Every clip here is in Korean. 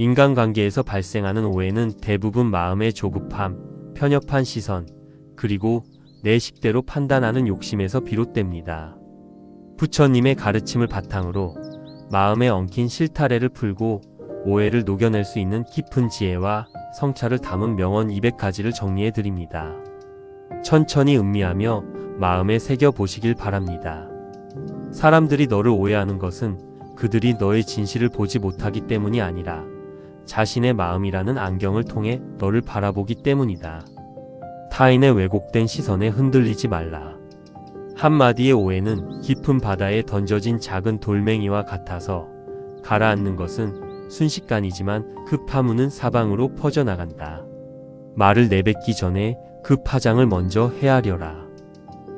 인간관계에서 발생하는 오해는 대부분 마음의 조급함, 편협한 시선, 그리고 내 식대로 판단하는 욕심에서 비롯됩니다. 부처님의 가르침을 바탕으로 마음에 엉킨 실타래를 풀고 오해를 녹여낼 수 있는 깊은 지혜와 성찰을 담은 명언 200가지를 정리해 드립니다. 천천히 음미하며 마음에 새겨 보시길 바랍니다. 사람들이 너를 오해하는 것은 그들이 너의 진실을 보지 못하기 때문이 아니라 자신의 마음이라는 안경을 통해 너를 바라보기 때문이다. 타인의 왜곡된 시선에 흔들리지 말라. 한마디의 오해는 깊은 바다에 던져진 작은 돌멩이와 같아서 가라앉는 것은 순식간이지만 그 파문은 사방으로 퍼져나간다. 말을 내뱉기 전에 그 파장을 먼저 헤아려라.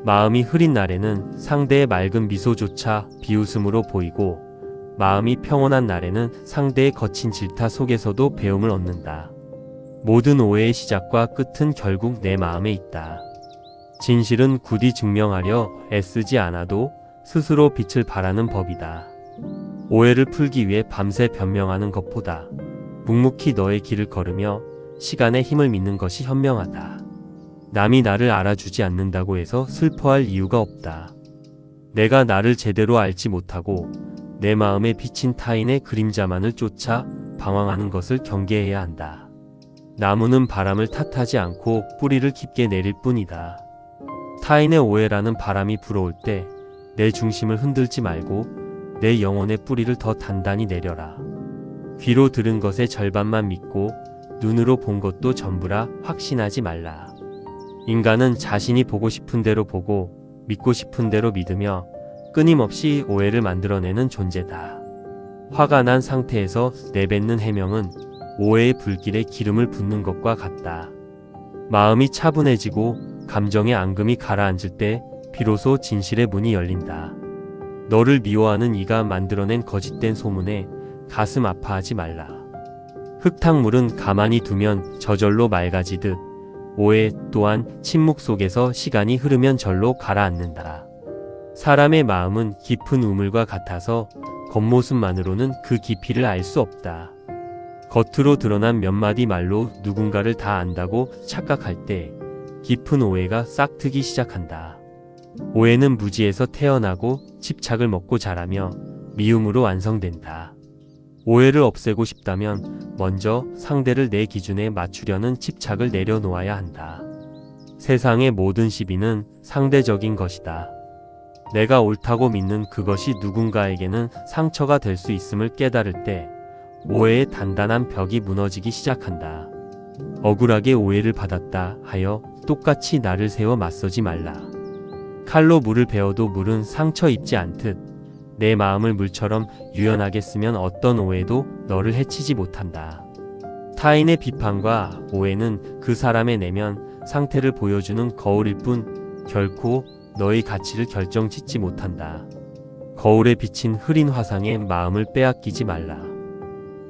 마음이 흐린 날에는 상대의 맑은 미소조차 비웃음으로 보이고 마음이 평온한 날에는 상대의 거친 질타 속에서도 배움을 얻는다. 모든 오해의 시작과 끝은 결국 내 마음에 있다. 진실은 굳이 증명하려 애쓰지 않아도 스스로 빛을 발하는 법이다. 오해를 풀기 위해 밤새 변명하는 것보다 묵묵히 너의 길을 걸으며 시간의 힘을 믿는 것이 현명하다. 남이 나를 알아주지 않는다고 해서 슬퍼할 이유가 없다. 내가 나를 제대로 알지 못하고 내 마음에 비친 타인의 그림자만을 쫓아 방황하는 것을 경계해야 한다. 나무는 바람을 탓하지 않고 뿌리를 깊게 내릴 뿐이다. 타인의 오해라는 바람이 불어올 때 내 중심을 흔들지 말고 내 영혼의 뿌리를 더 단단히 내려라. 귀로 들은 것의 절반만 믿고 눈으로 본 것도 전부라 확신하지 말라. 인간은 자신이 보고 싶은 대로 보고 믿고 싶은 대로 믿으며 끊임없이 오해를 만들어내는 존재다. 화가 난 상태에서 내뱉는 해명은 오해의 불길에 기름을 붓는 것과 같다. 마음이 차분해지고 감정의 앙금이 가라앉을 때 비로소 진실의 문이 열린다. 너를 미워하는 이가 만들어낸 거짓된 소문에 가슴 아파하지 말라. 흙탕물은 가만히 두면 저절로 맑아지듯 오해 또한 침묵 속에서 시간이 흐르면 절로 가라앉는다. 사람의 마음은 깊은 우물과 같아서 겉모습만으로는 그 깊이를 알 수 없다. 겉으로 드러난 몇 마디 말로 누군가를 다 안다고 착각할 때 깊은 오해가 싹트기 시작한다. 오해는 무지에서 태어나고 집착을 먹고 자라며 미움으로 완성된다. 오해를 없애고 싶다면 먼저 상대를 내 기준에 맞추려는 집착을 내려놓아야 한다. 세상의 모든 시비는 상대적인 것이다. 내가 옳다고 믿는 그것이 누군가에게는 상처가 될 수 있음을 깨달을 때 오해의 단단한 벽이 무너지기 시작한다. 억울하게 오해를 받았다 하여 똑같이 나를 세워 맞서지 말라. 칼로 물을 베어도 물은 상처 입지 않듯 내 마음을 물처럼 유연하게 쓰면 어떤 오해도 너를 해치지 못한다. 타인의 비판과 오해는 그 사람의 내면 상태를 보여주는 거울일 뿐 결코 너의 가치를 결정짓지 못한다. 거울에 비친 흐린 화상에 마음을 빼앗기지 말라.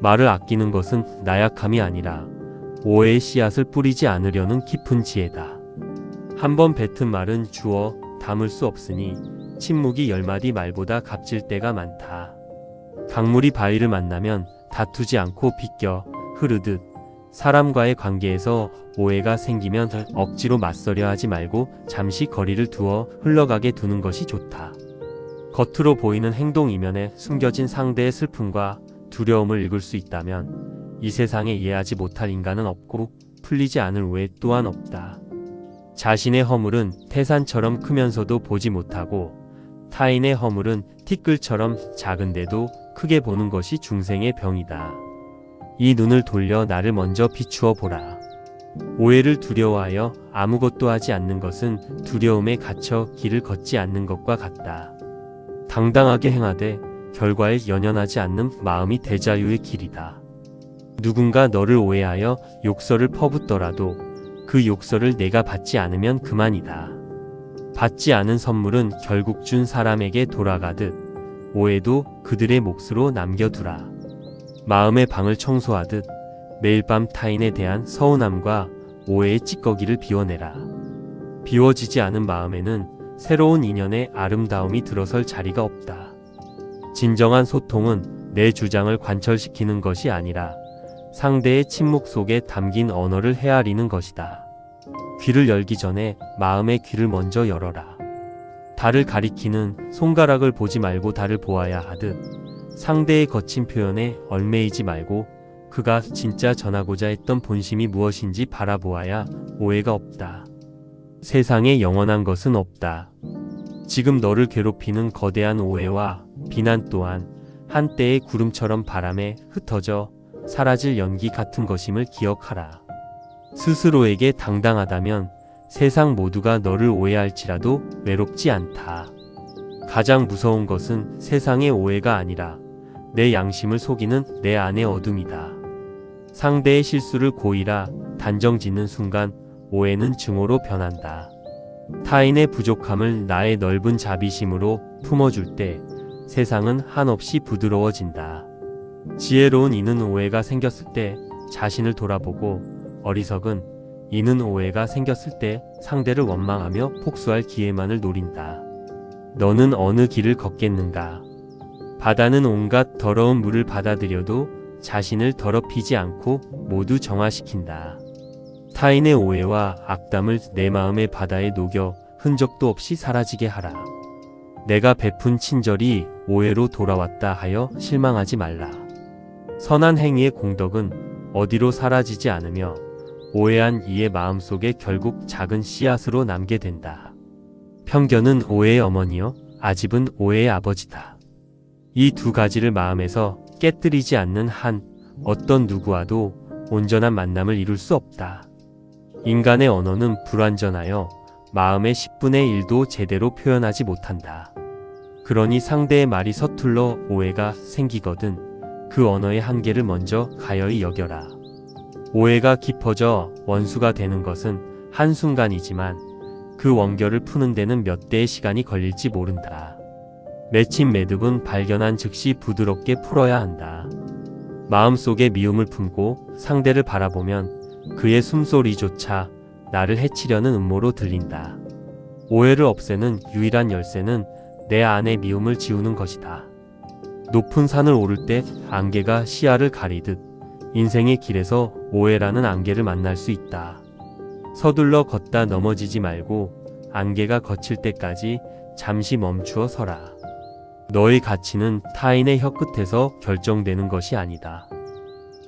말을 아끼는 것은 나약함이 아니라 오해의 씨앗을 뿌리지 않으려는 깊은 지혜다. 한번 뱉은 말은 주워 담을 수 없으니 침묵이 10마디 말보다 값질 때가 많다. 강물이 바위를 만나면 다투지 않고 비껴 흐르듯 사람과의 관계에서 오해가 생기면 억지로 맞서려 하지 말고 잠시 거리를 두어 흘러가게 두는 것이 좋다. 겉으로 보이는 행동 이면에 숨겨진 상대의 슬픔과 두려움을 읽을 수 있다면 이 세상에 이해하지 못할 인간은 없고 풀리지 않을 오해 또한 없다. 자신의 허물은 태산처럼 크면서도 보지 못하고 타인의 허물은 티끌처럼 작은데도 크게 보는 것이 중생의 병이다. 이 눈을 돌려 나를 먼저 비추어 보라. 오해를 두려워하여 아무것도 하지 않는 것은 두려움에 갇혀 길을 걷지 않는 것과 같다. 당당하게 행하되 결과에 연연하지 않는 마음이 대자유의 길이다. 누군가 너를 오해하여 욕설을 퍼붓더라도 그 욕설을 내가 받지 않으면 그만이다. 받지 않은 선물은 결국 준 사람에게 돌아가듯 오해도 그들의 몫으로 남겨두라. 마음의 방을 청소하듯 매일 밤 타인에 대한 서운함과 오해의 찌꺼기를 비워내라. 비워지지 않은 마음에는 새로운 인연의 아름다움이 들어설 자리가 없다. 진정한 소통은 내 주장을 관철시키는 것이 아니라 상대의 침묵 속에 담긴 언어를 헤아리는 것이다. 귀를 열기 전에 마음의 귀를 먼저 열어라. 달을 가리키는 손가락을 보지 말고 달을 보아야 하듯 상대의 거친 표현에 얽매이지 말고 그가 진짜 전하고자 했던 본심이 무엇인지 바라보아야 오해가 없다. 세상에 영원한 것은 없다. 지금 너를 괴롭히는 거대한 오해와 비난 또한 한때의 구름처럼 바람에 흩어져 사라질 연기 같은 것임을 기억하라. 스스로에게 당당하다면 세상 모두가 너를 오해할지라도 외롭지 않다. 가장 무서운 것은 세상의 오해가 아니라 내 양심을 속이는 내 안의 어둠이다. 상대의 실수를 고의라 단정짓는 순간 오해는 증오로 변한다. 타인의 부족함을 나의 넓은 자비심으로 품어줄 때 세상은 한없이 부드러워진다. 지혜로운 이는 오해가 생겼을 때 자신을 돌아보고 어리석은 이는 오해가 생겼을 때 상대를 원망하며 복수할 기회만을 노린다. 너는 어느 길을 걷겠는가? 바다는 온갖 더러운 물을 받아들여도 자신을 더럽히지 않고 모두 정화시킨다. 타인의 오해와 악담을 내 마음의 바다에 녹여 흔적도 없이 사라지게 하라. 내가 베푼 친절이 오해로 돌아왔다 하여 실망하지 말라. 선한 행위의 공덕은 어디로 사라지지 않으며 오해한 이의 마음속에 결국 작은 씨앗으로 남게 된다. 편견은 오해의 어머니요 아집은 오해의 아버지다. 이 두 가지를 마음에서 깨뜨리지 않는 한 어떤 누구와도 온전한 만남을 이룰 수 없다. 인간의 언어는 불완전하여 마음의 10분의 1도 제대로 표현하지 못한다. 그러니 상대의 말이 서툴러 오해가 생기거든 그 언어의 한계를 먼저 가여이 여겨라. 오해가 깊어져 원수가 되는 것은 한순간이지만 그 원결을 푸는 데는 몇 대의 시간이 걸릴지 모른다. 맺힌 매듭은 발견한 즉시 부드럽게 풀어야 한다. 마음속에 미움을 품고 상대를 바라보면 그의 숨소리조차 나를 해치려는 음모로 들린다. 오해를 없애는 유일한 열쇠는 내 안의 미움을 지우는 것이다. 높은 산을 오를 때 안개가 시야를 가리듯 인생의 길에서 오해라는 안개를 만날 수 있다. 서둘러 걷다 넘어지지 말고 안개가 거칠 때까지 잠시 멈추어 서라. 너의 가치는 타인의 혀끝에서 결정되는 것이 아니다.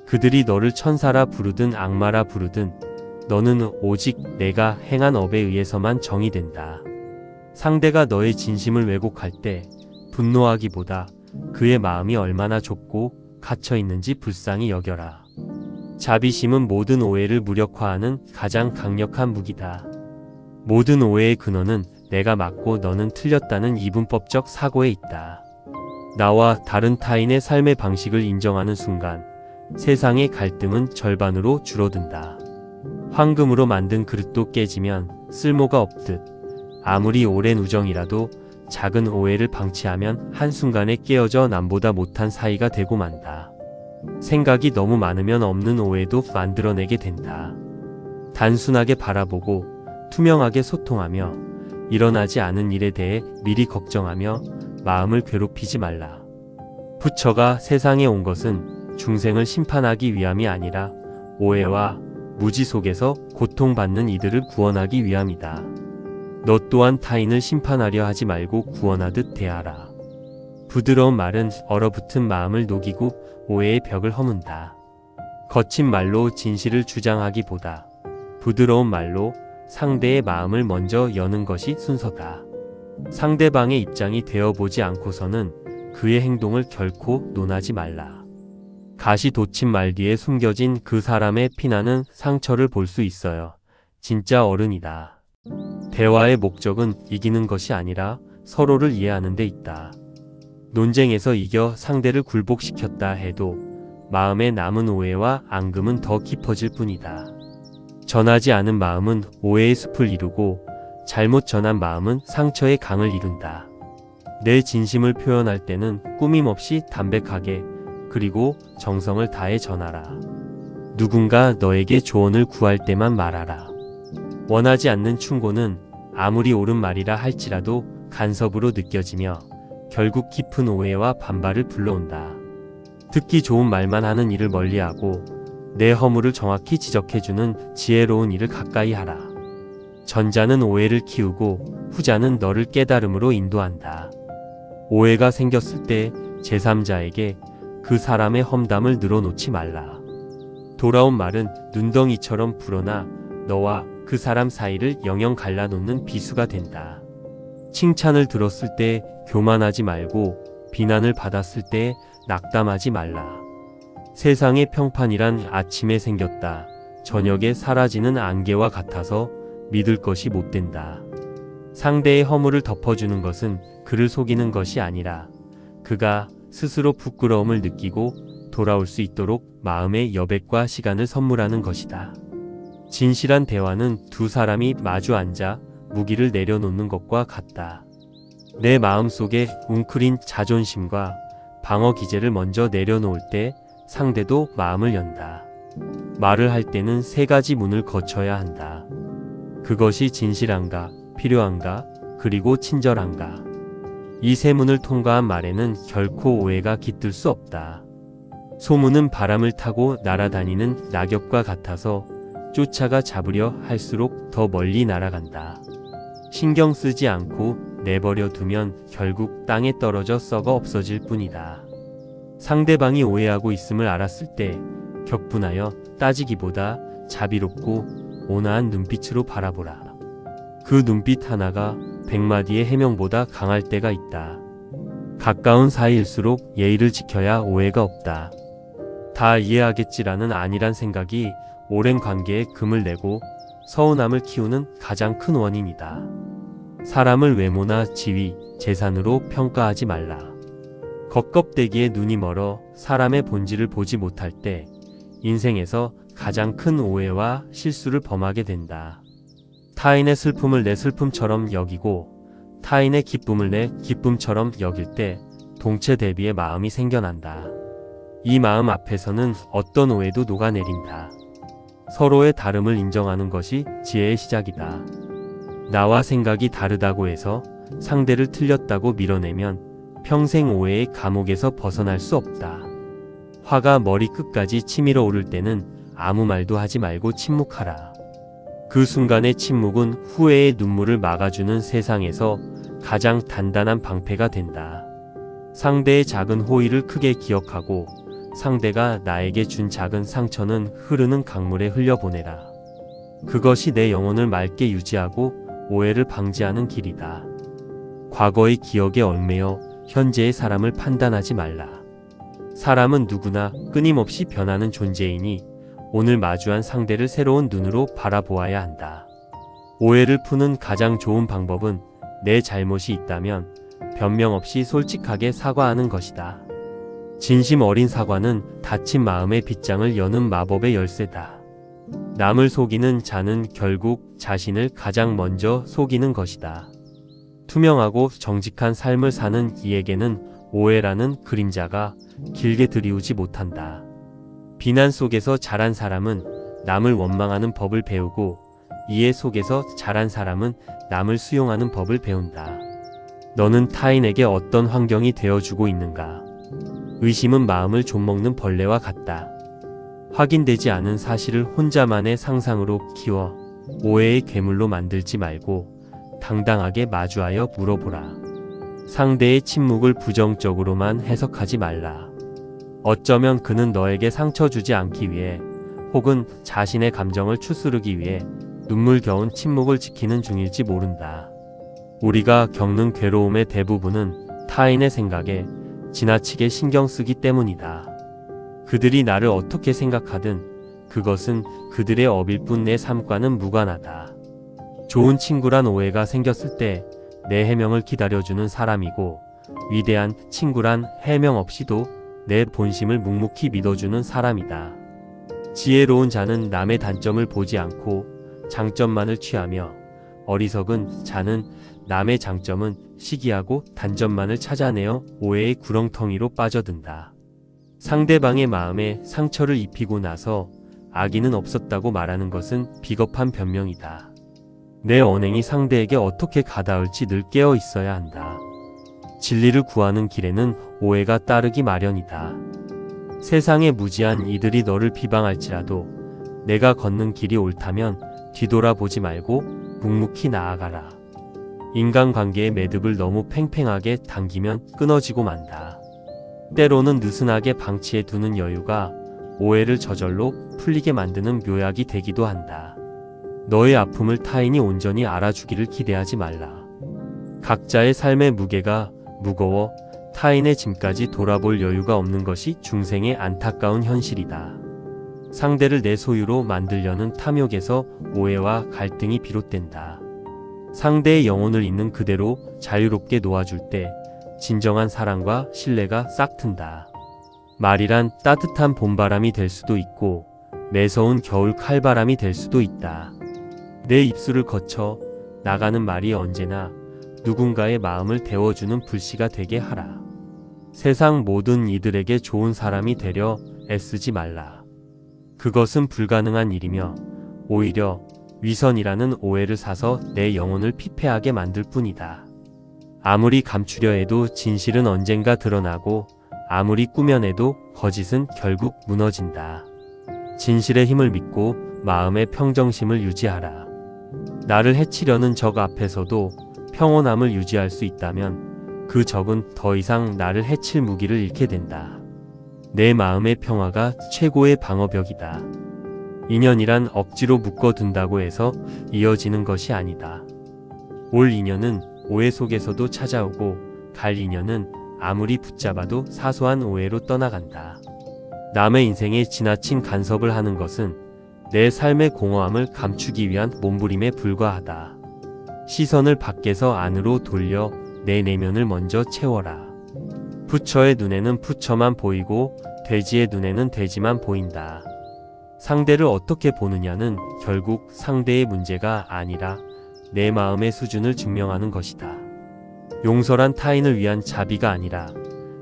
그들이 너를 천사라 부르든 악마라 부르든 너는 오직 내가 행한 업에 의해서만 정의된다. 상대가 너의 진심을 왜곡할 때 분노하기보다 그의 마음이 얼마나 좁고 갇혀 있는지 불쌍히 여겨라. 자비심은 모든 오해를 무력화하는 가장 강력한 무기다. 모든 오해의 근원은 내가 맞고 너는 틀렸다는 이분법적 사고에 있다. 나와 다른 타인의 삶의 방식을 인정하는 순간 세상의 갈등은 절반으로 줄어든다. 황금으로 만든 그릇도 깨지면 쓸모가 없듯 아무리 오랜 우정이라도 작은 오해를 방치하면 한순간에 깨어져 남보다 못한 사이가 되고 만다. 생각이 너무 많으면 없는 오해도 만들어내게 된다. 단순하게 바라보고 투명하게 소통하며 일어나지 않은 일에 대해 미리 걱정하며 마음을 괴롭히지 말라. 부처가 세상에 온 것은 중생을 심판하기 위함이 아니라 오해와 무지 속에서 고통받는 이들을 구원하기 위함이다. 너 또한 타인을 심판하려 하지 말고 구원하듯 대하라. 부드러운 말은 얼어붙은 마음을 녹이고 오해의 벽을 허문다. 거친 말로 진실을 주장하기보다 부드러운 말로 상대의 마음을 먼저 여는 것이 순서다. 상대방의 입장이 되어보지 않고서는 그의 행동을 결코 논하지 말라. 가시 돋친 말 뒤에 숨겨진 그 사람의 피나는 상처를 볼 수 있어요. 진짜 어른이다. 대화의 목적은 이기는 것이 아니라 서로를 이해하는 데 있다. 논쟁에서 이겨 상대를 굴복시켰다 해도 마음에 남은 오해와 앙금은 더 깊어질 뿐이다. 전하지 않은 마음은 오해의 숲을 이루고 잘못 전한 마음은 상처의 강을 이룬다. 내 진심을 표현할 때는 꾸밈없이 담백하게 그리고 정성을 다해 전하라. 누군가 너에게 조언을 구할 때만 말하라. 원하지 않는 충고는 아무리 옳은 말이라 할지라도 간섭으로 느껴지며 결국 깊은 오해와 반발을 불러온다. 듣기 좋은 말만 하는 일을 멀리하고 내 허물을 정확히 지적해주는 지혜로운 일을 가까이 하라. 전자는 오해를 키우고 후자는 너를 깨달음으로 인도한다. 오해가 생겼을 때 제3자에게 그 사람의 험담을 늘어놓지 말라. 돌아온 말은 눈덩이처럼 불어나 너와 그 사람 사이를 영영 갈라놓는 비수가 된다. 칭찬을 들었을 때 교만하지 말고 비난을 받았을 때 낙담하지 말라. 세상의 평판이란 아침에 생겼다. 저녁에 사라지는 안개와 같아서 믿을 것이 못 된다. 상대의 허물을 덮어주는 것은 그를 속이는 것이 아니라 그가 스스로 부끄러움을 느끼고 돌아올 수 있도록 마음의 여백과 시간을 선물하는 것이다. 진실한 대화는 두 사람이 마주 앉아 무기를 내려놓는 것과 같다. 내 마음속에 웅크린 자존심과 방어 기제를 먼저 내려놓을 때 상대도 마음을 연다. 말을 할 때는 세 가지 문을 거쳐야 한다. 그것이 진실한가, 필요한가, 그리고 친절한가. 이 세 문을 통과한 말에는 결코 오해가 깃들 수 없다. 소문은 바람을 타고 날아다니는 낙엽과 같아서 쫓아가 잡으려 할수록 더 멀리 날아간다. 신경 쓰지 않고 내버려 두면 결국 땅에 떨어져 썩어 없어질 뿐이다. 상대방이 오해하고 있음을 알았을 때 격분하여 따지기보다 자비롭고 온화한 눈빛으로 바라보라. 그 눈빛 하나가 100마디의 해명보다 강할 때가 있다. 가까운 사이일수록 예의를 지켜야 오해가 없다. 다 이해하겠지라는 안일한 생각이 오랜 관계에 금을 내고 서운함을 키우는 가장 큰 원인이다. 사람을 외모나 지위, 재산으로 평가하지 말라. 겉껍데기에 눈이 멀어 사람의 본질을 보지 못할 때 인생에서 가장 큰 오해와 실수를 범하게 된다. 타인의 슬픔을 내 슬픔처럼 여기고 타인의 기쁨을 내 기쁨처럼 여길 때 동체 대비의 마음이 생겨난다. 이 마음 앞에서는 어떤 오해도 녹아내린다. 서로의 다름을 인정하는 것이 지혜의 시작이다. 나와 생각이 다르다고 해서 상대를 틀렸다고 밀어내면 평생 오해의 감옥에서 벗어날 수 없다. 화가 머리끝까지 치밀어 오를 때는 아무 말도 하지 말고 침묵하라. 그 순간의 침묵은 후회의 눈물을 막아주는 세상에서 가장 단단한 방패가 된다. 상대의 작은 호의를 크게 기억하고 상대가 나에게 준 작은 상처는 흐르는 강물에 흘려보내라. 그것이 내 영혼을 맑게 유지하고 오해를 방지하는 길이다. 과거의 기억에 얽매여 현재의 사람을 판단하지 말라. 사람은 누구나 끊임없이 변하는 존재이니 오늘 마주한 상대를 새로운 눈으로 바라보아야 한다. 오해를 푸는 가장 좋은 방법은 내 잘못이 있다면 변명 없이 솔직하게 사과하는 것이다. 진심 어린 사과는 다친 마음의 빗장을 여는 마법의 열쇠다. 남을 속이는 자는 결국 자신을 가장 먼저 속이는 것이다. 투명하고 정직한 삶을 사는 이에게는 오해라는 그림자가 길게 들이우지 못한다. 비난 속에서 자란 사람은 남을 원망하는 법을 배우고 이해 속에서 자란 사람은 남을 수용하는 법을 배운다. 너는 타인에게 어떤 환경이 되어주고 있는가? 의심은 마음을 좀먹는 벌레와 같다. 확인되지 않은 사실을 혼자만의 상상으로 키워 오해의 괴물로 만들지 말고 당당하게 마주하여 물어보라. 상대의 침묵을 부정적으로만 해석하지 말라. 어쩌면 그는 너에게 상처 주지 않기 위해 혹은 자신의 감정을 추스르기 위해 눈물겨운 침묵을 지키는 중일지 모른다. 우리가 겪는 괴로움의 대부분은 타인의 생각에 지나치게 신경 쓰기 때문이다. 그들이 나를 어떻게 생각하든 그것은 그들의 업일 뿐 내 삶과는 무관하다. 좋은 친구란 오해가 생겼을 때 내 해명을 기다려주는 사람이고 위대한 친구란 해명 없이도 내 본심을 묵묵히 믿어주는 사람이다. 지혜로운 자는 남의 단점을 보지 않고 장점만을 취하며 어리석은 자는 남의 장점은 시기하고 단점만을 찾아내어 오해의 구렁텅이로 빠져든다. 상대방의 마음에 상처를 입히고 나서 악의는 없었다고 말하는 것은 비겁한 변명이다. 내 언행이 상대에게 어떻게 가닿을지 늘 깨어 있어야 한다. 진리를 구하는 길에는 오해가 따르기 마련이다. 세상에 무지한 이들이 너를 비방할지라도 내가 걷는 길이 옳다면 뒤돌아보지 말고 묵묵히 나아가라. 인간관계의 매듭을 너무 팽팽하게 당기면 끊어지고 만다. 때로는 느슨하게 방치해 두는 여유가 오해를 저절로 풀리게 만드는 묘약이 되기도 한다. 너의 아픔을 타인이 온전히 알아주기를 기대하지 말라. 각자의 삶의 무게가 무거워 타인의 짐까지 돌아볼 여유가 없는 것이 중생의 안타까운 현실이다. 상대를 내 소유로 만들려는 탐욕에서 오해와 갈등이 비롯된다. 상대의 영혼을 있는 그대로 자유롭게 놓아줄 때 진정한 사랑과 신뢰가 싹튼다. 말이란 따뜻한 봄바람이 될 수도 있고 매서운 겨울 칼바람이 될 수도 있다. 내 입술을 거쳐 나가는 말이 언제나 누군가의 마음을 데워주는 불씨가 되게 하라. 세상 모든 이들에게 좋은 사람이 되려 애쓰지 말라. 그것은 불가능한 일이며 오히려 위선이라는 오해를 사서 내 영혼을 피폐하게 만들 뿐이다. 아무리 감추려 해도 진실은 언젠가 드러나고 아무리 꾸며내도 거짓은 결국 무너진다. 진실의 힘을 믿고 마음의 평정심을 유지하라. 나를 해치려는 적 앞에서도 평온함을 유지할 수 있다면 그 적은 더 이상 나를 해칠 무기를 잃게 된다. 내 마음의 평화가 최고의 방어벽이다. 인연이란 억지로 묶어둔다고 해서 이어지는 것이 아니다. 올 인연은 오해 속에서도 찾아오고 갈 인연은 아무리 붙잡아도 사소한 오해로 떠나간다. 남의 인생에 지나친 간섭을 하는 것은 내 삶의 공허함을 감추기 위한 몸부림에 불과하다. 시선을 밖에서 안으로 돌려 내 내면을 먼저 채워라. 부처의 눈에는 부처만 보이고 돼지의 눈에는 돼지만 보인다. 상대를 어떻게 보느냐는 결국 상대의 문제가 아니라 내 마음의 수준을 증명하는 것이다. 용서란 타인을 위한 자비가 아니라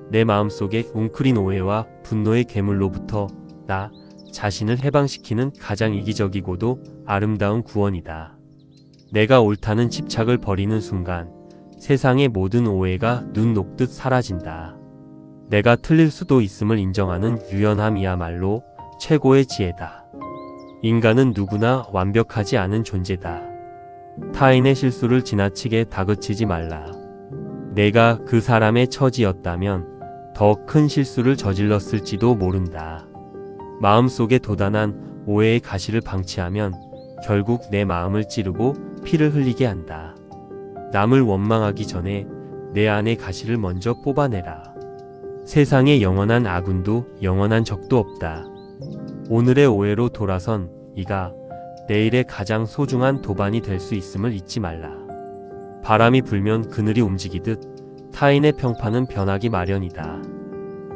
내 마음속에 웅크린 오해와 분노의 괴물로부터 나 자신을 해방시키는 가장 이기적이고도 아름다운 구원이다. 내가 옳다는 집착을 버리는 순간 세상의 모든 오해가 눈 녹듯 사라진다. 내가 틀릴 수도 있음을 인정하는 유연함이야말로 최고의 지혜다. 인간은 누구나 완벽하지 않은 존재다. 타인의 실수를 지나치게 다그치지 말라. 내가 그 사람의 처지였다면 더 큰 실수를 저질렀을지도 모른다. 마음속에 도단한 오해의 가시를 방치하면 결국 내 마음을 찌르고 피를 흘리게 한다. 남을 원망하기 전에 내 안의 가시를 먼저 뽑아내라. 세상에 영원한 아군도 영원한 적도 없다. 오늘의 오해로 돌아선 이가 내일의 가장 소중한 도반이 될 수 있음을 잊지 말라. 바람이 불면 그늘이 움직이듯 타인의 평판은 변하기 마련이다.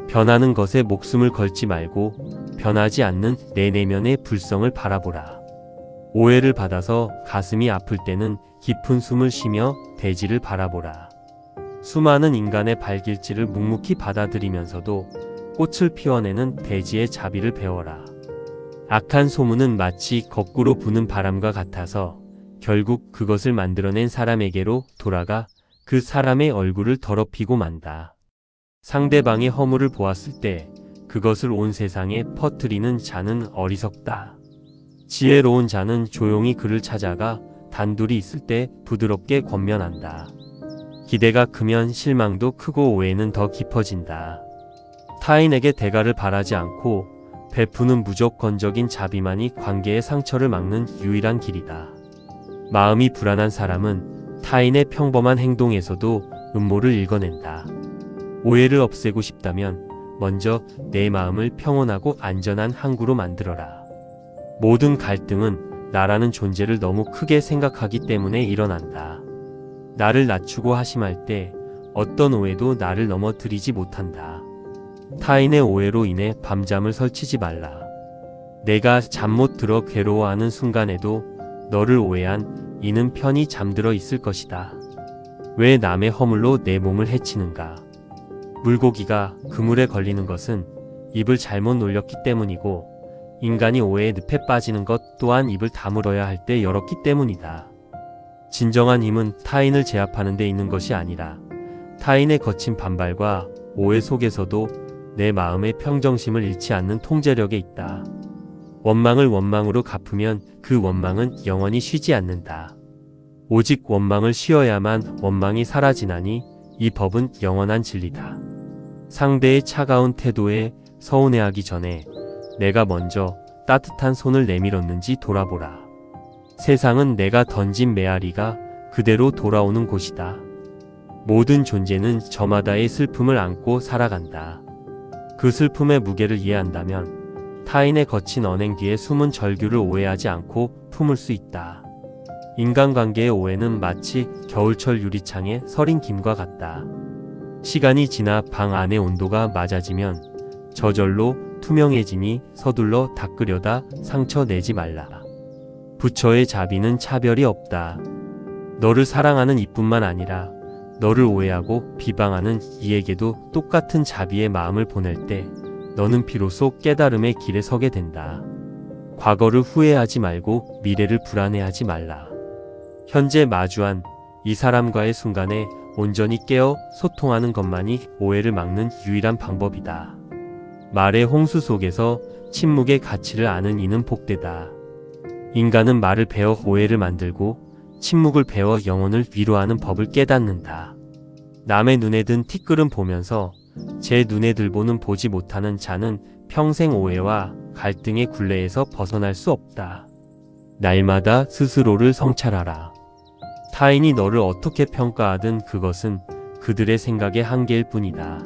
변하는 것에 목숨을 걸지 말고 변하지 않는 내 내면의 불성을 바라보라. 오해를 받아서 가슴이 아플 때는 깊은 숨을 쉬며 대지를 바라보라. 수많은 인간의 발길질을 묵묵히 받아들이면서도 꽃을 피워내는 대지의 자비를 배워라. 악한 소문은 마치 거꾸로 부는 바람과 같아서 결국 그것을 만들어낸 사람에게로 돌아가 그 사람의 얼굴을 더럽히고 만다. 상대방의 허물을 보았을 때 그것을 온 세상에 퍼뜨리는 자는 어리석다. 지혜로운 자는 조용히 그를 찾아가 단둘이 있을 때 부드럽게 권면한다. 기대가 크면 실망도 크고 오해는 더 깊어진다. 타인에게 대가를 바라지 않고 베푸는 무조건적인 자비만이 관계의 상처를 막는 유일한 길이다. 마음이 불안한 사람은 타인의 평범한 행동에서도 음모를 읽어낸다. 오해를 없애고 싶다면 먼저 내 마음을 평온하고 안전한 항구로 만들어라. 모든 갈등은 나라는 존재를 너무 크게 생각하기 때문에 일어난다. 나를 낮추고 하심할 때 어떤 오해도 나를 넘어뜨리지 못한다. 타인의 오해로 인해 밤잠을 설치지 말라. 내가 잠 못 들어 괴로워하는 순간에도 너를 오해한 이는 편히 잠들어 있을 것이다. 왜 남의 허물로 내 몸을 해치는가? 물고기가 그물에 걸리는 것은 입을 잘못 놀렸기 때문이고 인간이 오해의 늪에 빠지는 것 또한 입을 다물어야 할 때 열었기 때문이다. 진정한 힘은 타인을 제압하는 데 있는 것이 아니라 타인의 거친 반발과 오해 속에서도 내 마음의 평정심을 잃지 않는 통제력에 있다. 원망을 원망으로 갚으면 그 원망은 영원히 쉬지 않는다. 오직 원망을 쉬어야만 원망이 사라지나니 이 법은 영원한 진리다. 상대의 차가운 태도에 서운해하기 전에 내가 먼저 따뜻한 손을 내밀었는지 돌아보라. 세상은 내가 던진 메아리가 그대로 돌아오는 곳이다. 모든 존재는 저마다의 슬픔을 안고 살아간다. 그 슬픔의 무게를 이해한다면 타인의 거친 언행 뒤에 숨은 절규를 오해하지 않고 품을 수 있다. 인간관계의 오해는 마치 겨울철 유리창에 서린 김과 같다. 시간이 지나 방 안의 온도가 맞아지면 저절로 투명해지니 서둘러 닦으려다 상처 내지 말라. 부처의 자비는 차별이 없다. 너를 사랑하는 이뿐만 아니라 너를 오해하고 비방하는 이에게도 똑같은 자비의 마음을 보낼 때 너는 비로소 깨달음의 길에 서게 된다. 과거를 후회하지 말고 미래를 불안해하지 말라. 현재 마주한 이 사람과의 순간에 온전히 깨어 소통하는 것만이 오해를 막는 유일한 방법이다. 말의 홍수 속에서 침묵의 가치를 아는 이는 복되다. 인간은 말을 배워 오해를 만들고 침묵을 배워 영혼을 위로하는 법을 깨닫는다. 남의 눈에 든 티끌은 보면서 제 눈에 들보는 보지 못하는 자는 평생 오해와 갈등의 굴레에서 벗어날 수 없다. 날마다 스스로를 성찰하라. 타인이 너를 어떻게 평가하든 그것은 그들의 생각의 한계일 뿐이다.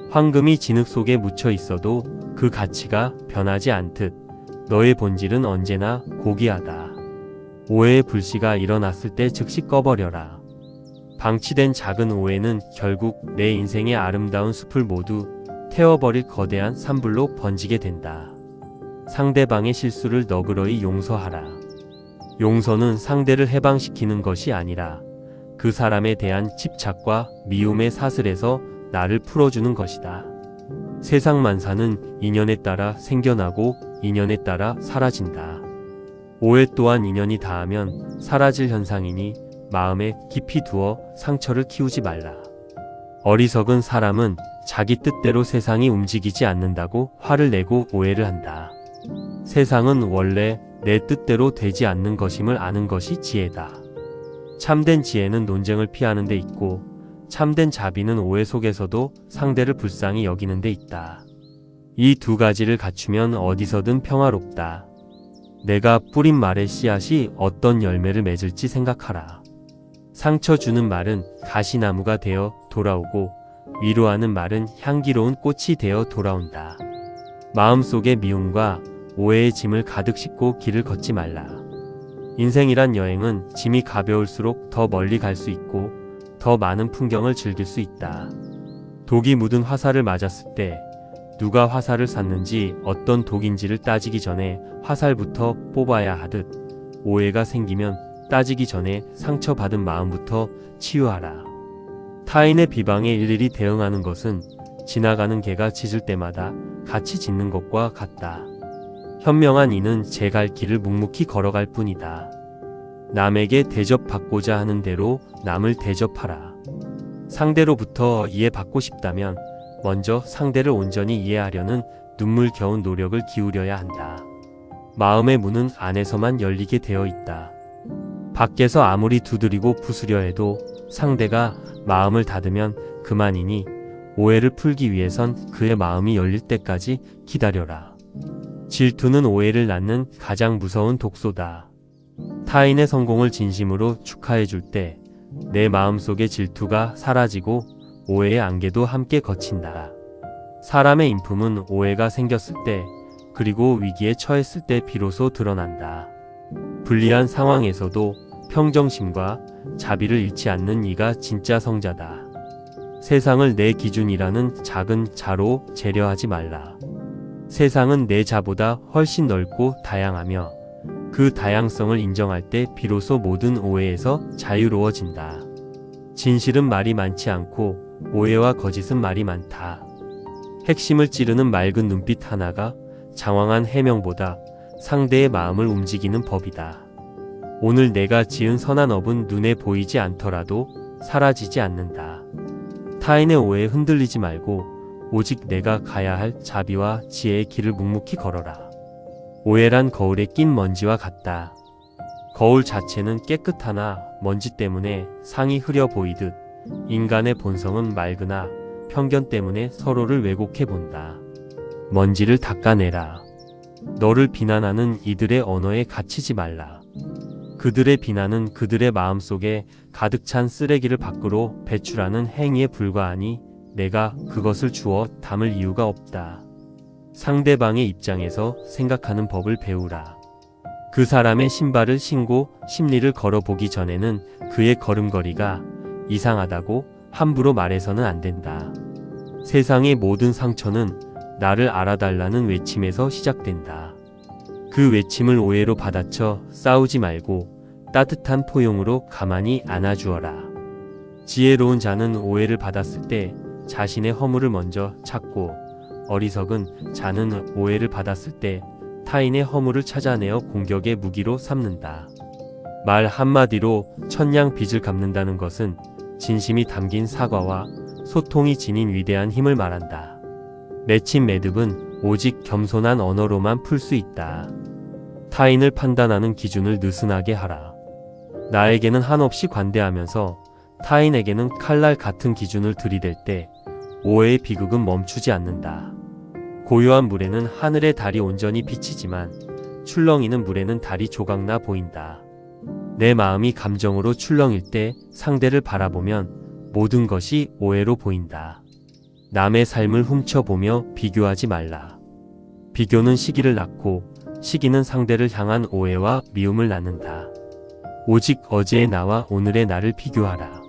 황금이 진흙 속에 묻혀 있어도 그 가치가 변하지 않듯 너의 본질은 언제나 고귀하다. 오해의 불씨가 일어났을 때 즉시 꺼버려라. 방치된 작은 오해는 결국 내 인생의 아름다운 숲을 모두 태워버릴 거대한 산불로 번지게 된다. 상대방의 실수를 너그러이 용서하라. 용서는 상대를 해방시키는 것이 아니라 그 사람에 대한 집착과 미움의 사슬에서 나를 풀어주는 것이다. 세상 만사는 인연에 따라 생겨나고 인연에 따라 사라진다. 오해 또한 인연이 닿으면 사라질 현상이니 마음에 깊이 두어 상처를 키우지 말라. 어리석은 사람은 자기 뜻대로 세상이 움직이지 않는다고 화를 내고 오해를 한다. 세상은 원래 내 뜻대로 되지 않는 것임을 아는 것이 지혜다. 참된 지혜는 논쟁을 피하는 데 있고 참된 자비는 오해 속에서도 상대를 불쌍히 여기는 데 있다. 이 두 가지를 갖추면 어디서든 평화롭다. 내가 뿌린 말의 씨앗이 어떤 열매를 맺을지 생각하라. 상처 주는 말은 가시나무가 되어 돌아오고 위로하는 말은 향기로운 꽃이 되어 돌아온다. 마음속에 미움과 오해의 짐을 가득 싣고 길을 걷지 말라. 인생이란 여행은 짐이 가벼울수록 더 멀리 갈 수 있고 더 많은 풍경을 즐길 수 있다. 독이 묻은 화살을 맞았을 때 누가 화살을 쐈는지 어떤 독인지를 따지기 전에 화살부터 뽑아야 하듯 오해가 생기면 따지기 전에 상처받은 마음부터 치유하라. 타인의 비방에 일일이 대응하는 것은 지나가는 개가 짖을 때마다 같이 짖는 것과 같다. 현명한 이는 제 갈 길을 묵묵히 걸어갈 뿐이다. 남에게 대접받고자 하는 대로 남을 대접하라. 상대로부터 이해받고 싶다면 먼저 상대를 온전히 이해하려는 눈물겨운 노력을 기울여야 한다. 마음의 문은 안에서만 열리게 되어 있다. 밖에서 아무리 두드리고 부수려 해도 상대가 마음을 닫으면 그만이니 오해를 풀기 위해선 그의 마음이 열릴 때까지 기다려라. 질투는 오해를 낳는 가장 무서운 독소다. 타인의 성공을 진심으로 축하해 줄 때 내 마음속의 질투가 사라지고 오해의 안개도 함께 거친다. 사람의 인품은 오해가 생겼을 때 그리고 위기에 처했을 때 비로소 드러난다. 불리한 상황에서도 평정심과 자비를 잃지 않는 이가 진짜 성자다. 세상을 내 기준이라는 작은 자로 재려하지 말라. 세상은 내 자보다 훨씬 넓고 다양하며 그 다양성을 인정할 때 비로소 모든 오해에서 자유로워진다. 진실은 말이 많지 않고 오해와 거짓은 말이 많다. 핵심을 찌르는 맑은 눈빛 하나가 장황한 해명보다 상대의 마음을 움직이는 법이다. 오늘 내가 지은 선한 업은 눈에 보이지 않더라도 사라지지 않는다. 타인의 오해에 흔들리지 말고 오직 내가 가야 할 자비와 지혜의 길을 묵묵히 걸어라. 오해란 거울에 낀 먼지와 같다. 거울 자체는 깨끗하나 먼지 때문에 상이 흐려 보이듯 인간의 본성은 맑으나 편견 때문에 서로를 왜곡해 본다. 먼지를 닦아내라. 너를 비난하는 이들의 언어에 갇히지 말라. 그들의 비난은 그들의 마음속에 가득 찬 쓰레기를 밖으로 배출하는 행위에 불과하니 내가 그것을 주워 담을 이유가 없다. 상대방의 입장에서 생각하는 법을 배우라. 그 사람의 신발을 신고 심리를 걸어보기 전에는 그의 걸음걸이가 이상하다고 함부로 말해서는 안 된다. 세상의 모든 상처는 나를 알아달라는 외침에서 시작된다. 그 외침을 오해로 받아쳐 싸우지 말고 따뜻한 포용으로 가만히 안아주어라. 지혜로운 자는 오해를 받았을 때 자신의 허물을 먼저 찾고 어리석은 자는 오해를 받았을 때 타인의 허물을 찾아내어 공격의 무기로 삼는다. 말 한마디로 천냥 빚을 갚는다는 것은 진심이 담긴 사과와 소통이 지닌 위대한 힘을 말한다. 맺힌 매듭은 오직 겸손한 언어로만 풀 수 있다. 타인을 판단하는 기준을 느슨하게 하라. 나에게는 한없이 관대하면서 타인에게는 칼날 같은 기준을 들이댈 때 오해의 비극은 멈추지 않는다. 고요한 물에는 하늘의 달이 온전히 비치지만 출렁이는 물에는 달이 조각나 보인다. 내 마음이 감정으로 출렁일 때 상대를 바라보면 모든 것이 오해로 보인다. 남의 삶을 훔쳐보며 비교하지 말라. 비교는 시기를 낳고 시기는 상대를 향한 오해와 미움을 낳는다. 오직 어제의 나와 오늘의 나를 비교하라.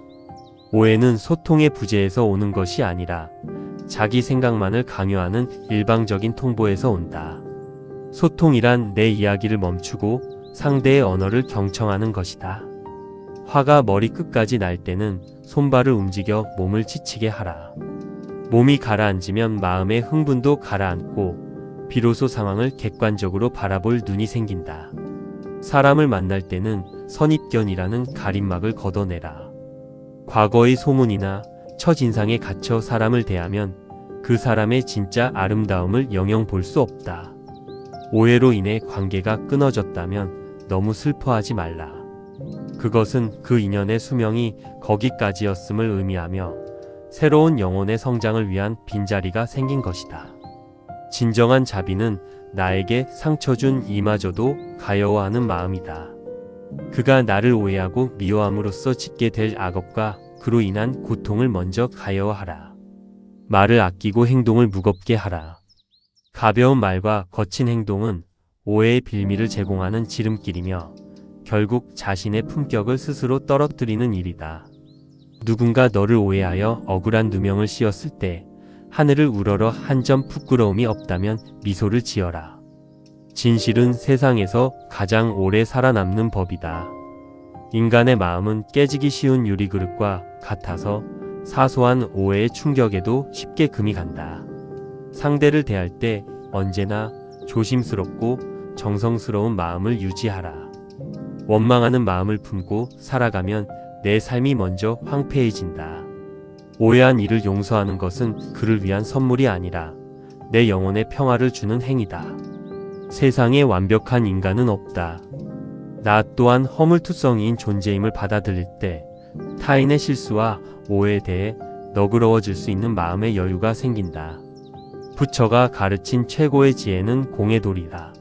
오해는 소통의 부재에서 오는 것이 아니라 자기 생각만을 강요하는 일방적인 통보에서 온다. 소통이란 내 이야기를 멈추고 상대의 언어를 경청하는 것이다. 화가 머리 끝까지 날 때는 손발을 움직여 몸을 지치게 하라. 몸이 가라앉으면 마음의 흥분도 가라앉고 비로소 상황을 객관적으로 바라볼 눈이 생긴다. 사람을 만날 때는 선입견이라는 가림막을 걷어내라. 과거의 소문이나 첫인상에 갇혀 사람을 대하면 그 사람의 진짜 아름다움을 영영 볼 수 없다. 오해로 인해 관계가 끊어졌다면 너무 슬퍼하지 말라. 그것은 그 인연의 수명이 거기까지였음을 의미하며 새로운 영혼의 성장을 위한 빈자리가 생긴 것이다. 진정한 자비는 나에게 상처 준 이마저도 가여워하는 마음이다. 그가 나를 오해하고 미워함으로써 짓게 될 악업과 그로 인한 고통을 먼저 가여워하라. 말을 아끼고 행동을 무겁게 하라. 가벼운 말과 거친 행동은 오해의 빌미를 제공하는 지름길이며 결국 자신의 품격을 스스로 떨어뜨리는 일이다. 누군가 너를 오해하여 억울한 누명을 씌웠을 때 하늘을 우러러 한 점 부끄러움이 없다면 미소를 지어라. 진실은 세상에서 가장 오래 살아남는 법이다. 인간의 마음은 깨지기 쉬운 유리그릇과 같아서 사소한 오해의 충격에도 쉽게 금이 간다. 상대를 대할 때 언제나 조심스럽고 정성스러운 마음을 유지하라. 원망하는 마음을 품고 살아가면 내 삶이 먼저 황폐해진다. 오해한 이를 용서하는 것은 그를 위한 선물이 아니라 내 영혼의 평화를 주는 행위다. 세상에 완벽한 인간은 없다. 나 또한 허물투성이인 존재임을 받아들일 때 타인의 실수와 오해에 대해 너그러워질 수 있는 마음의 여유가 생긴다. 부처가 가르친 최고의 지혜는 공의돌이다.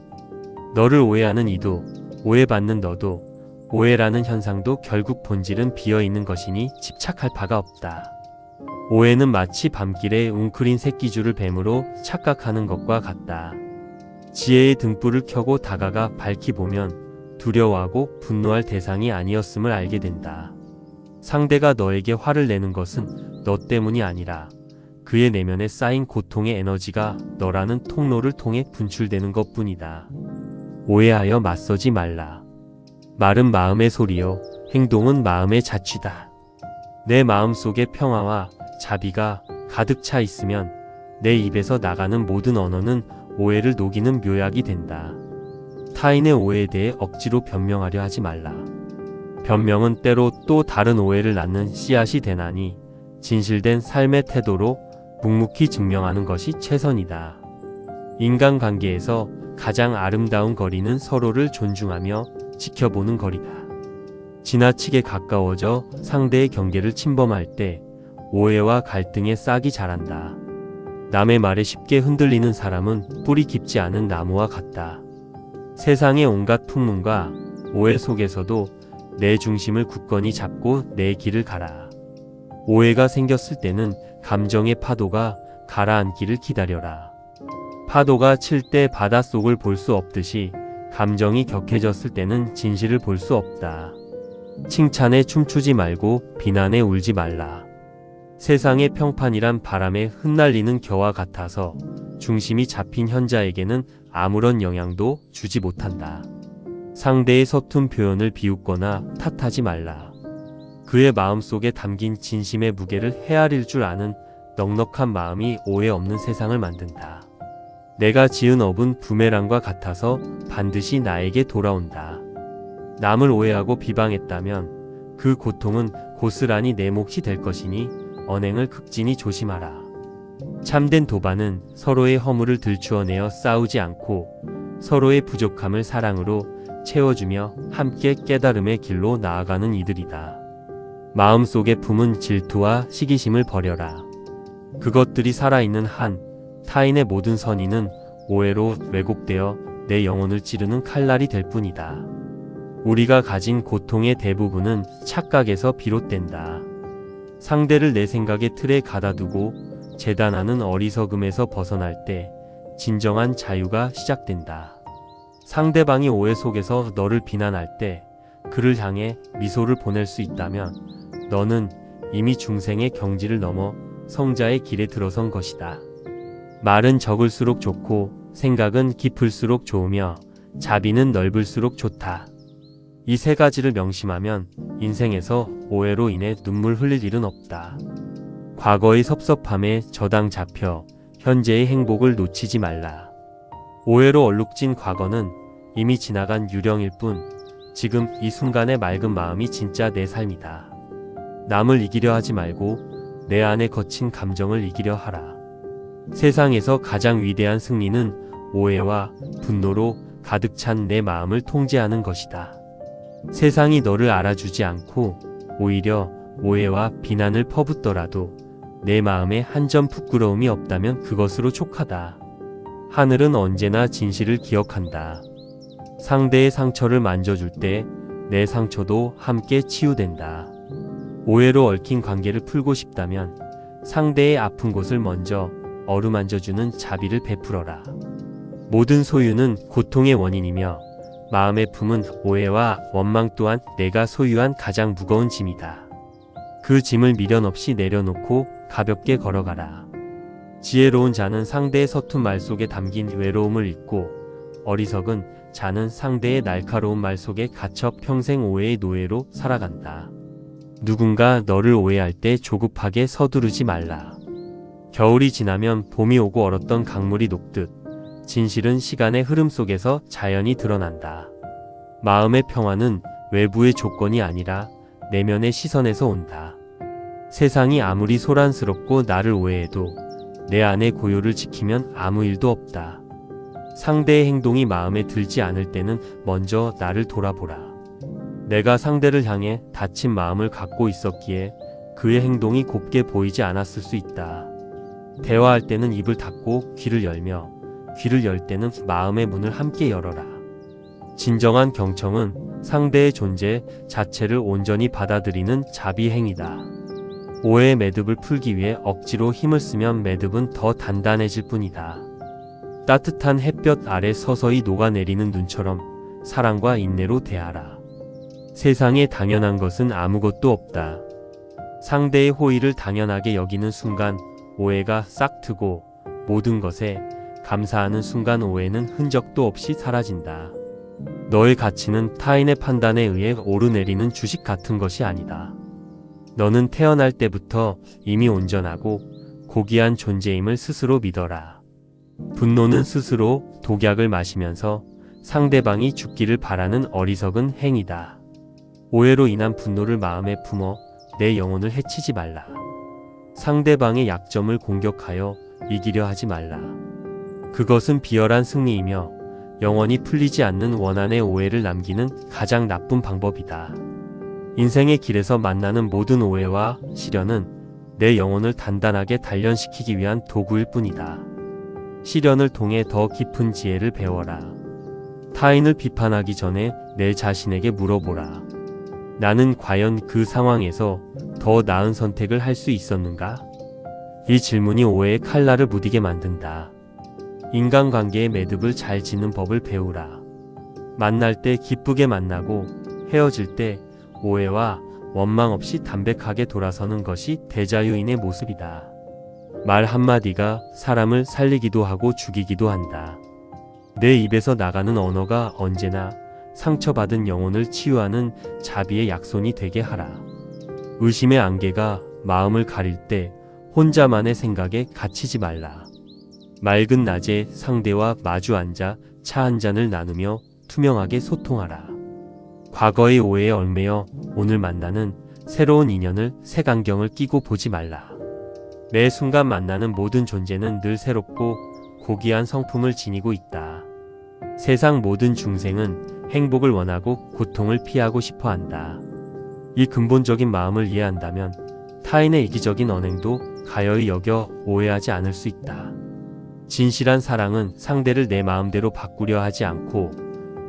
너를 오해하는 이도 오해받는 너도 오해라는 현상도 결국 본질은 비어있는 것이니 집착할 바가 없다. 오해는 마치 밤길에 웅크린 새끼줄을 뱀으로 착각하는 것과 같다. 지혜의 등불을 켜고 다가가 밝히 보면 두려워하고 분노할 대상이 아니었음을 알게 된다. 상대가 너에게 화를 내는 것은 너 때문이 아니라 그의 내면에 쌓인 고통의 에너지가 너라는 통로를 통해 분출되는 것뿐이다. 오해하여 맞서지 말라. 말은 마음의 소리요, 행동은 마음의 자취다. 내 마음속에 평화와 자비가 가득 차 있으면 내 입에서 나가는 모든 언어는 오해를 녹이는 묘약이 된다. 타인의 오해에 대해 억지로 변명하려 하지 말라. 변명은 때로 또 다른 오해를 낳는 씨앗이 되나니 진실된 삶의 태도로 묵묵히 증명하는 것이 최선이다. 인간관계에서 가장 아름다운 거리는 서로를 존중하며 지켜보는 거리다. 지나치게 가까워져 상대의 경계를 침범할 때 오해와 갈등에 싹이 자란다. 남의 말에 쉽게 흔들리는 사람은 뿌리 깊지 않은 나무와 같다. 세상의 온갖 풍문과 오해 속에서도 내 중심을 굳건히 잡고 내 길을 가라. 오해가 생겼을 때는 감정의 파도가 가라앉기를 기다려라. 파도가 칠 때 바닷속을 볼 수 없듯이 감정이 격해졌을 때는 진실을 볼 수 없다. 칭찬에 춤추지 말고 비난에 울지 말라. 세상의 평판이란 바람에 흩날리는 겨와 같아서 중심이 잡힌 현자에게는 아무런 영향도 주지 못한다. 상대의 서툰 표현을 비웃거나 탓하지 말라. 그의 마음속에 담긴 진심의 무게를 헤아릴 줄 아는 넉넉한 마음이 오해 없는 세상을 만든다. 내가 지은 업은 부메랑과 같아서 반드시 나에게 돌아온다. 남을 오해하고 비방했다면 그 고통은 고스란히 내 몫이 될 것이니 언행을 극진히 조심하라. 참된 도반은 서로의 허물을 들추어내어 싸우지 않고 서로의 부족함을 사랑으로 채워주며 함께 깨달음의 길로 나아가는 이들이다. 마음속에 품은 질투와 시기심을 버려라. 그것들이 살아있는 한 타인의 모든 선의는 오해로 왜곡되어 내 영혼을 찌르는 칼날이 될 뿐이다. 우리가 가진 고통의 대부분은 착각에서 비롯된다. 상대를 내 생각의 틀에 가다두고 재단하는 어리석음에서 벗어날 때 진정한 자유가 시작된다. 상대방이 오해 속에서 너를 비난할 때 그를 향해 미소를 보낼 수 있다면 너는 이미 중생의 경지를 넘어 성자의 길에 들어선 것이다. 말은 적을수록 좋고 생각은 깊을수록 좋으며 자비는 넓을수록 좋다. 이 세 가지를 명심하면 인생에서 오해로 인해 눈물 흘릴 일은 없다. 과거의 섭섭함에 저당 잡혀 현재의 행복을 놓치지 말라. 오해로 얼룩진 과거는 이미 지나간 유령일 뿐 지금 이 순간의 맑은 마음이 진짜 내 삶이다. 남을 이기려 하지 말고 내 안에 거친 감정을 이기려 하라. 세상에서 가장 위대한 승리는 오해와 분노로 가득 찬 내 마음을 통제하는 것이다. 세상이 너를 알아주지 않고 오히려 오해와 비난을 퍼붓더라도 내 마음에 한 점 부끄러움이 없다면 그것으로 족하다. 하늘은 언제나 진실을 기억한다. 상대의 상처를 만져줄 때 내 상처도 함께 치유된다. 오해로 얽힌 관계를 풀고 싶다면 상대의 아픈 곳을 먼저 어루만져주는 자비를 베풀어라. 모든 소유는 고통의 원인이며 마음에 품은 오해와 원망 또한 내가 소유한 가장 무거운 짐이다. 그 짐을 미련 없이 내려놓고 가볍게 걸어가라. 지혜로운 자는 상대의 서툰 말 속에 담긴 외로움을 잊고 어리석은 자는 상대의 날카로운 말 속에 갇혀 평생 오해의 노예로 살아간다. 누군가 너를 오해할 때 조급하게 서두르지 말라. 겨울이 지나면 봄이 오고 얼었던 강물이 녹듯 진실은 시간의 흐름 속에서 자연히 드러난다. 마음의 평화는 외부의 조건이 아니라 내면의 시선에서 온다. 세상이 아무리 소란스럽고 나를 오해해도 내 안의 고요를 지키면 아무 일도 없다. 상대의 행동이 마음에 들지 않을 때는 먼저 나를 돌아보라. 내가 상대를 향해 다친 마음을 갖고 있었기에 그의 행동이 곱게 보이지 않았을 수 있다. 대화할 때는 입을 닫고 귀를 열며 귀를 열 때는 마음의 문을 함께 열어라. 진정한 경청은 상대의 존재 자체를 온전히 받아들이는 자비 행위다. 오해의 매듭을 풀기 위해 억지로 힘을 쓰면 매듭은 더 단단해질 뿐이다. 따뜻한 햇볕 아래 서서히 녹아내리는 눈처럼 사랑과 인내로 대하라. 세상에 당연한 것은 아무것도 없다. 상대의 호의를 당연하게 여기는 순간 오해가 싹 트고 모든 것에 감사하는 순간 오해는 흔적도 없이 사라진다. 너의 가치는 타인의 판단에 의해 오르내리는 주식 같은 것이 아니다. 너는 태어날 때부터 이미 온전하고 고귀한 존재임을 스스로 믿어라. 분노는 스스로 독약을 마시면서 상대방이 죽기를 바라는 어리석은 행위다. 오해로 인한 분노를 마음에 품어 내 영혼을 해치지 말라. 상대방의 약점을 공격하여 이기려 하지 말라. 그것은 비열한 승리이며 영원히 풀리지 않는 원한의 오해를 남기는 가장 나쁜 방법이다. 인생의 길에서 만나는 모든 오해와 시련은 내 영혼을 단단하게 단련시키기 위한 도구일 뿐이다. 시련을 통해 더 깊은 지혜를 배워라. 타인을 비판하기 전에 내 자신에게 물어보라. 나는 과연 그 상황에서 더 나은 선택을 할 수 있었는가? 이 질문이 오해의 칼날을 무디게 만든다. 인간관계의 매듭을 잘 짓는 법을 배우라. 만날 때 기쁘게 만나고 헤어질 때 오해와 원망 없이 담백하게 돌아서는 것이 대자유인의 모습이다. 말 한마디가 사람을 살리기도 하고 죽이기도 한다. 내 입에서 나가는 언어가 언제나 상처받은 영혼을 치유하는 자비의 약손이 되게 하라. 의심의 안개가 마음을 가릴 때 혼자만의 생각에 갇히지 말라. 맑은 낮에 상대와 마주 앉아 차 한 잔을 나누며 투명하게 소통하라. 과거의 오해에 얽매여 오늘 만나는 새로운 인연을 색안경을 끼고 보지 말라. 매 순간 만나는 모든 존재는 늘 새롭고 고귀한 성품을 지니고 있다. 세상 모든 중생은 행복을 원하고 고통을 피하고 싶어 한다. 이 근본적인 마음을 이해한다면 타인의 이기적인 언행도 가여이 여겨 오해하지 않을 수 있다. 진실한 사랑은 상대를 내 마음대로 바꾸려 하지 않고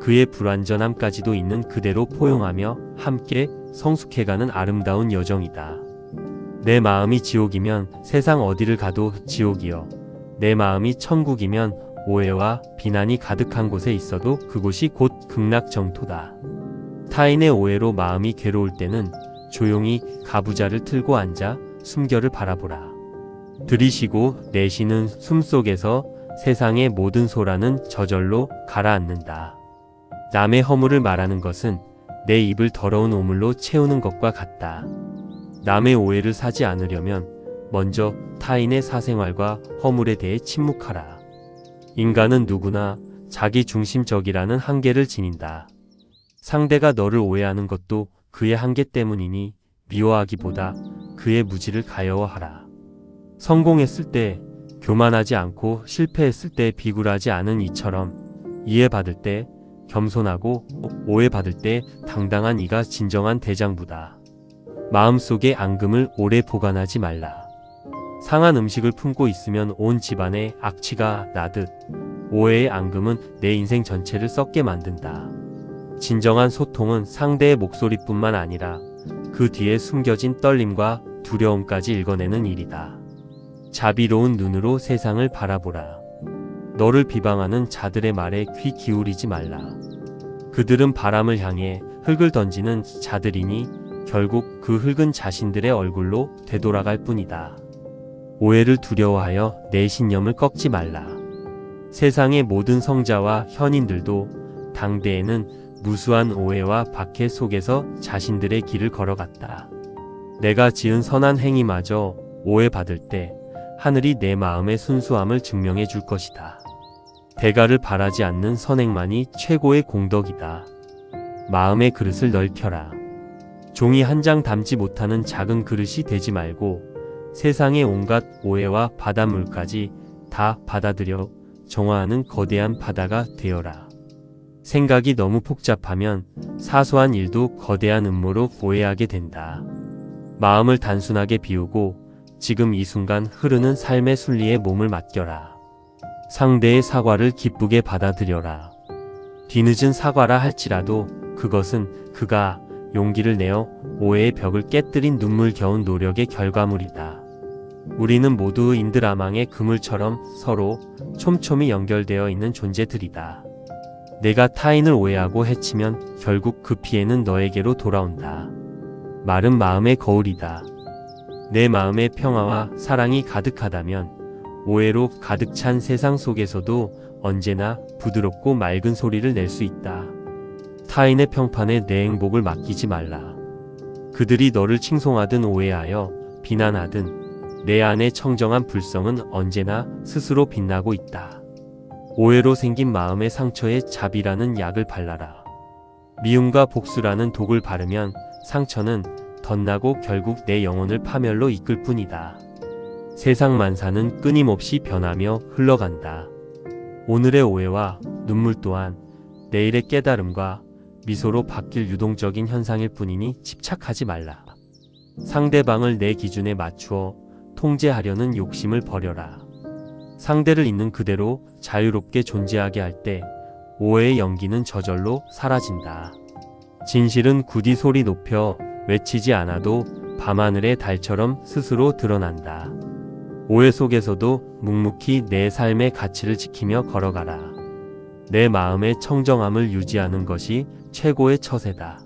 그의 불완전함까지도 있는 그대로 포용하며 함께 성숙해가는 아름다운 여정이다. 내 마음이 지옥이면 세상 어디를 가도 지옥이여, 내 마음이 천국이면 오해와 비난이 가득한 곳에 있어도 그곳이 곧 극락정토다. 타인의 오해로 마음이 괴로울 때는 조용히 가부좌를 틀고 앉아 숨결을 바라보라. 들이쉬고 내쉬는 숨속에서 세상의 모든 소란은 저절로 가라앉는다. 남의 허물을 말하는 것은 내 입을 더러운 오물로 채우는 것과 같다. 남의 오해를 사지 않으려면 먼저 타인의 사생활과 허물에 대해 침묵하라. 인간은 누구나 자기 중심적이라는 한계를 지닌다. 상대가 너를 오해하는 것도 그의 한계 때문이니 미워하기보다 그의 무지를 가여워하라. 성공했을 때 교만하지 않고 실패했을 때 비굴하지 않은 이처럼 이해받을 때 겸손하고 오해받을 때 당당한 이가 진정한 대장부다. 마음속의 앙금을 오래 보관하지 말라. 상한 음식을 품고 있으면 온 집안에 악취가 나듯 오해의 앙금은 내 인생 전체를 썩게 만든다. 진정한 소통은 상대의 목소리뿐만 아니라 그 뒤에 숨겨진 떨림과 두려움까지 읽어내는 일이다. 자비로운 눈으로 세상을 바라보라. 너를 비방하는 자들의 말에 귀 기울이지 말라. 그들은 바람을 향해 흙을 던지는 자들이니 결국 그 흙은 자신들의 얼굴로 되돌아갈 뿐이다. 오해를 두려워하여 내 신념을 꺾지 말라. 세상의 모든 성자와 현인들도 당대에는 무수한 오해와 박해 속에서 자신들의 길을 걸어갔다. 내가 지은 선한 행위마저 오해받을 때 하늘이 내 마음의 순수함을 증명해 줄 것이다. 대가를 바라지 않는 선행만이 최고의 공덕이다. 마음의 그릇을 넓혀라. 종이 한 장 담지 못하는 작은 그릇이 되지 말고 세상의 온갖 오해와 바닷물까지 다 받아들여 정화하는 거대한 바다가 되어라. 생각이 너무 복잡하면 사소한 일도 거대한 음모로 오해하게 된다. 마음을 단순하게 비우고 지금 이 순간 흐르는 삶의 순리에 몸을 맡겨라. 상대의 사과를 기쁘게 받아들여라. 뒤늦은 사과라 할지라도 그것은 그가 용기를 내어 오해의 벽을 깨뜨린 눈물겨운 노력의 결과물이다. 우리는 모두 인드라망의 그물처럼 서로 촘촘히 연결되어 있는 존재들이다. 내가 타인을 오해하고 해치면 결국 그 피해는 너에게로 돌아온다. 마른 마음의 거울이다. 내 마음의 평화와 사랑이 가득하다면 오해로 가득 찬 세상 속에서도 언제나 부드럽고 맑은 소리를 낼 수 있다. 타인의 평판에 내 행복을 맡기지 말라. 그들이 너를 칭송하든 오해하여 비난하든 내 안의 청정한 불성은 언제나 스스로 빛나고 있다. 오해로 생긴 마음의 상처에 자비라는 약을 발라라. 미움과 복수라는 독을 바르면 상처는 덧나고 결국 내 영혼을 파멸로 이끌 뿐이다. 세상 만사는 끊임없이 변하며 흘러간다. 오늘의 오해와 눈물 또한 내일의 깨달음과 미소로 바뀔 유동적인 현상일 뿐이니 집착하지 말라. 상대방을 내 기준에 맞추어 통제하려는 욕심을 버려라. 상대를 있는 그대로 자유롭게 존재하게 할 때 오해의 연기는 저절로 사라진다. 진실은 굳이 소리 높여 외치지 않아도 밤하늘의 달처럼 스스로 드러난다. 오해 속에서도 묵묵히 내 삶의 가치를 지키며 걸어가라. 내 마음의 청정함을 유지하는 것이 최고의 처세다.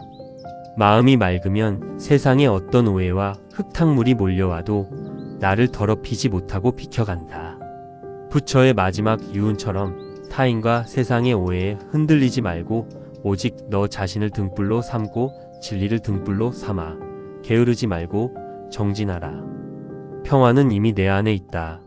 마음이 맑으면 세상에 어떤 오해와 흙탕물이 몰려와도 나를 더럽히지 못하고 비켜간다. 부처의 마지막 유언처럼 타인과 세상의 오해에 흔들리지 말고 오직 너 자신을 등불로 삼고 진리를 등불로 삼아 게으르지 말고 정진하라. 평화는 이미 내 안에 있다.